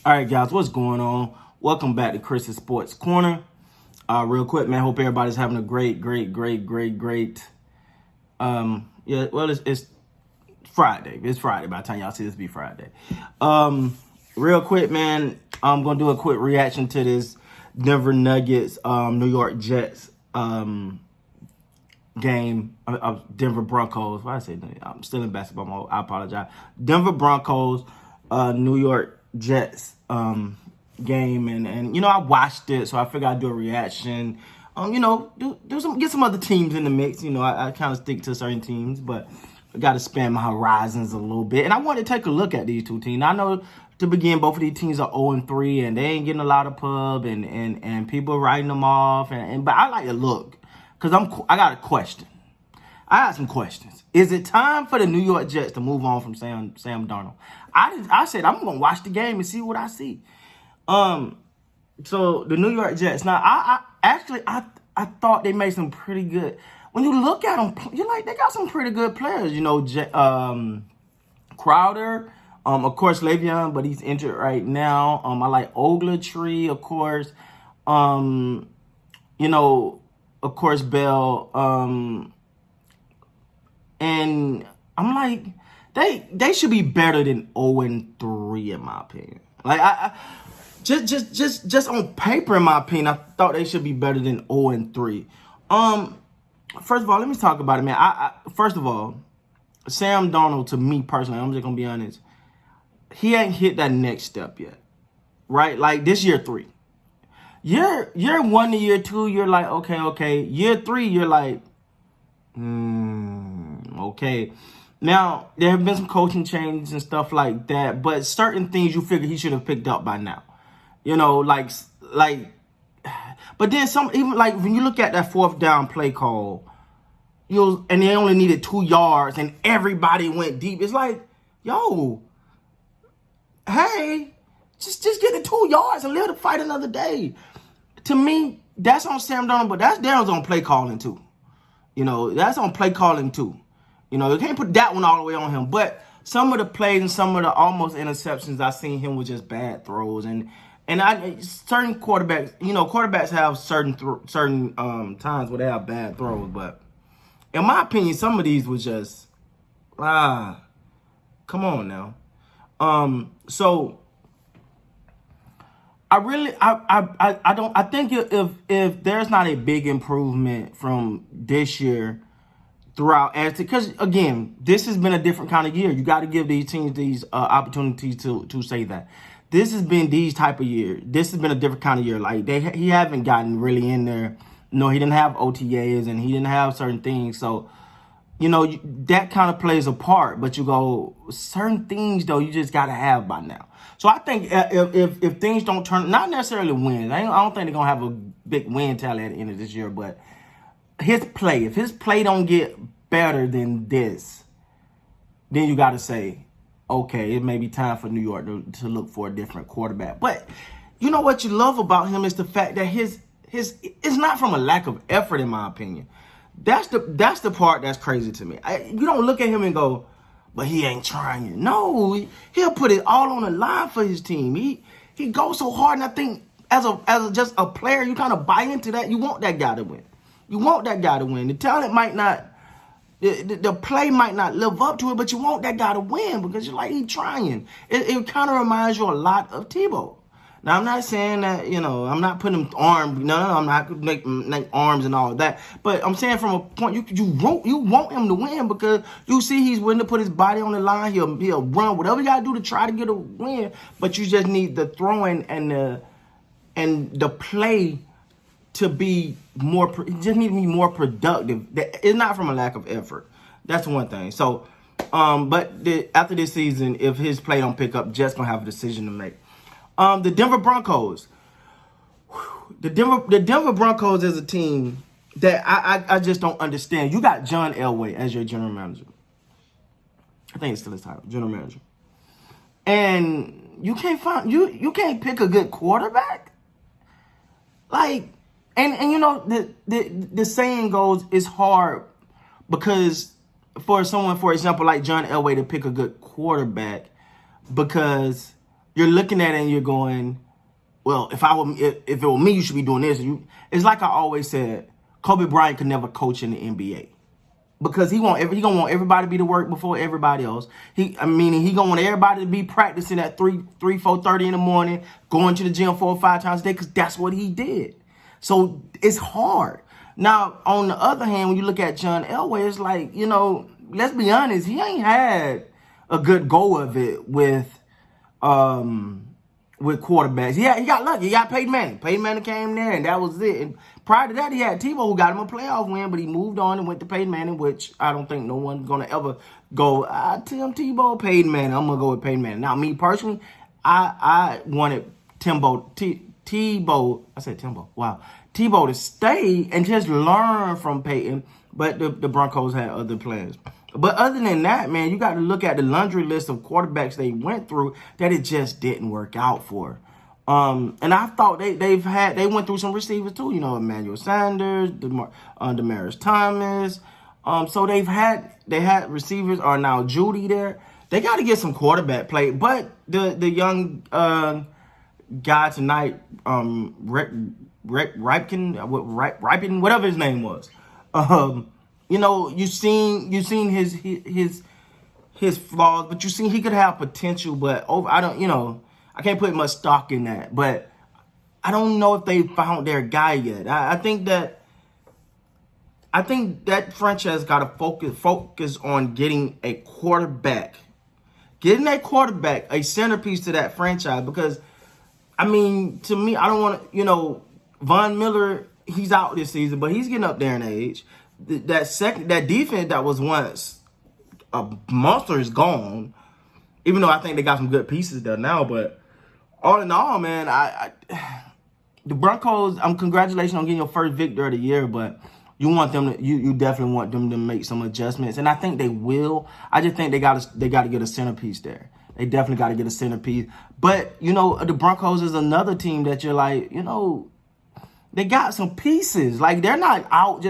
All right, guys, what's going on? Welcome back to Chris's Sports Corner. Real quick, man, hope everybody's having a great. It's Friday. It's Friday. By the time y'all see this, be Friday. Real quick, man, I'm gonna do a quick reaction to this Denver Nuggets, New York Jets game of Denver Broncos. Why I say that? I'm still in basketball mode. I apologize. Denver Broncos, New York Jets game, and I watched it, so I figured I'd do a reaction. Get some other teams in the mix. I kind of stick to certain teams, but I got to expand my horizons a little bit. And I want to take a look at these two teams. I know to begin, both of these teams are 0-3, and they ain't getting a lot of pub, and people are writing them off. But I like to look because I got a question. I got some questions. Is it time for the New York Jets to move on from Sam Darnold? I said I'm gonna watch the game and see what I see. So the New York Jets. Now I thought they made some pretty good. When you look at them, you're like, they got some pretty good players. Crowder, of course Le'Veon, but he's injured right now. I like Ogletree, of course. Of course Bell. And I'm like, they should be better than 0-3 in my opinion. Like I just on paper, in my opinion, I thought they should be better than 0-3. First of all, let me talk about it, man. First of all, Sam Darnold, to me personally, I'm just gonna be honest, he ain't hit that next step yet, right? Like this year 3, year 1 to year 2, you're like okay. Year 3, you're like, okay. Now, there have been some coaching changes and stuff like that, but certain things you figure he should have picked up by now. But then some, even like when you look at that 4th down play call, and they only needed 2 yards and everybody went deep. It's like, yo, hey, just get the 2 yards and live to fight another day. To me, that's on Sam Darnold, but that's on play calling too. That's on play calling too. You can't put that one all the way on him. But some of the plays and some of the almost interceptions I seen him with just bad throws. And certain quarterbacks, quarterbacks have certain times where they have bad throws. But in my opinion, some of these was just, come on now. So I think if there's not a big improvement from this year throughout, because again, this has been a different kind of year. You got to give these teams these opportunities to say that this has been these type of year. This has been a different kind of year. Like he haven't gotten really in there. No, he didn't have OTAs and he didn't have certain things. So that kind of plays a part. But you go, certain things though, you just got to have by now. So I think if things don't turn, not necessarily wins. I don't think they're gonna have a big win tally at the end of this year, but if his play don't get better than this, then you got to say, okay, it may be time for New York to look for a different quarterback. But you know what you love about him is the fact that his it's not from a lack of effort, in my opinion. That's the part that's crazy to me. You don't look at him and go, but he ain't trying. No, he'll put it all on the line for his team. He goes so hard, and I think as just a player, you kind of buy into that. You want that guy to win. You want that guy to win. The talent might not, the play might not live up to it, but you want that guy to win because you're like, he's trying. It kind of reminds you a lot of Tebow. Now, I'm not saying that, I'm not putting him armed. No, I'm not make arms and all of that. But I'm saying from a point, you want him to win because you see he's willing to put his body on the line. He'll run whatever you got to do to try to get a win. But you just need the throwing and the play to be more, just need to be more productive. It's not from a lack of effort. That's one thing. So, but after this season, if his play don't pick up, Jets gonna have a decision to make. The Denver Broncos. The Denver Broncos is a team that I just don't understand. You got John Elway as your general manager. I think it's still his title, general manager. And you can't pick a good quarterback. Like, and the saying goes, it's hard because for someone, for example, like John Elway to pick a good quarterback because you're looking at it and you're going, well, if it were me, you should be doing this. It's like I always said, Kobe Bryant could never coach in the NBA because he gonna want everybody to be to work before everybody else. He gonna want everybody to be practicing at 4:30 in the morning, going to the gym 4 or 5 times a day because that's what he did. So it's hard. Now, on the other hand, when you look at John Elway, it's like, let's be honest, he ain't had a good go of it with quarterbacks. He got lucky. He got Peyton Manning. Peyton Manning came there, and that was it. And prior to that, he had Tebow, who got him a playoff win, but he moved on and went to Peyton Manning, which I don't think no one's going to ever go, Tim Tebow, Peyton Manning. I'm going to go with Peyton Manning. Now, me personally, I wanted Tebow to stay and just learn from Peyton, but the Broncos had other plans. But other than that, man, you got to look at the laundry list of quarterbacks they went through that it just didn't work out for. And I thought they went through some receivers too, Emmanuel Sanders, Demaryius Thomas. So they had receivers are now Judy there. They got to get some quarterback play, but the young guy tonight, Ripken, whatever his name was. You seen his flaws, but you seen he could have potential. But I can't put much stock in that. But I don't know if they found their guy yet. I think that franchise got to focus on getting a quarterback, a centerpiece to that franchise. Because to me, I don't want to. Von Miller, he's out this season, but he's getting up there in age. That defense that was once a monster is gone. Even though I think they got some good pieces there now, but all in all, man, the Broncos. Congratulations on getting your first victory of the year, but you want them to, you definitely want them to make some adjustments, and I think they will. I just think they got to get a centerpiece there. They definitely got to get a centerpiece. But the Broncos is another team that you're like, they got some pieces. Like, they're not out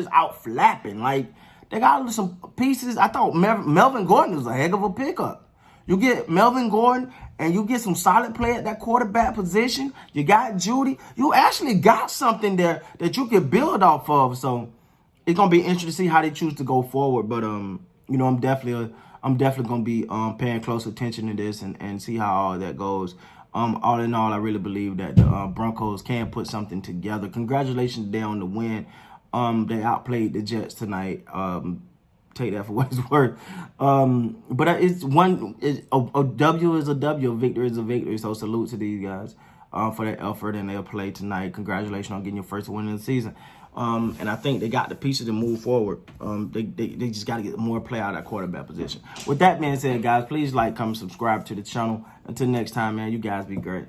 flapping. Like, they got some pieces. I thought Melvin Gordon was a heck of a pickup. You get Melvin Gordon and you get some solid play at that quarterback position. You got Judy. You actually got something there that you can build off of. So it's gonna be interesting to see how they choose to go forward. But I'm definitely gonna be paying close attention to this and see how all that goes. All in all, I really believe that the Broncos can put something together. Congratulations there on the win. They outplayed the Jets tonight. Take that for what it's worth. But a W is a W, a victory is a victory. So salute to these guys for their effort and their play tonight. Congratulations on getting your first win of the season. And I think they got the pieces to move forward. They just got to get more play out of that quarterback position. With that being said, guys, please like, comment, subscribe to the channel. Until next time, man, you guys be great.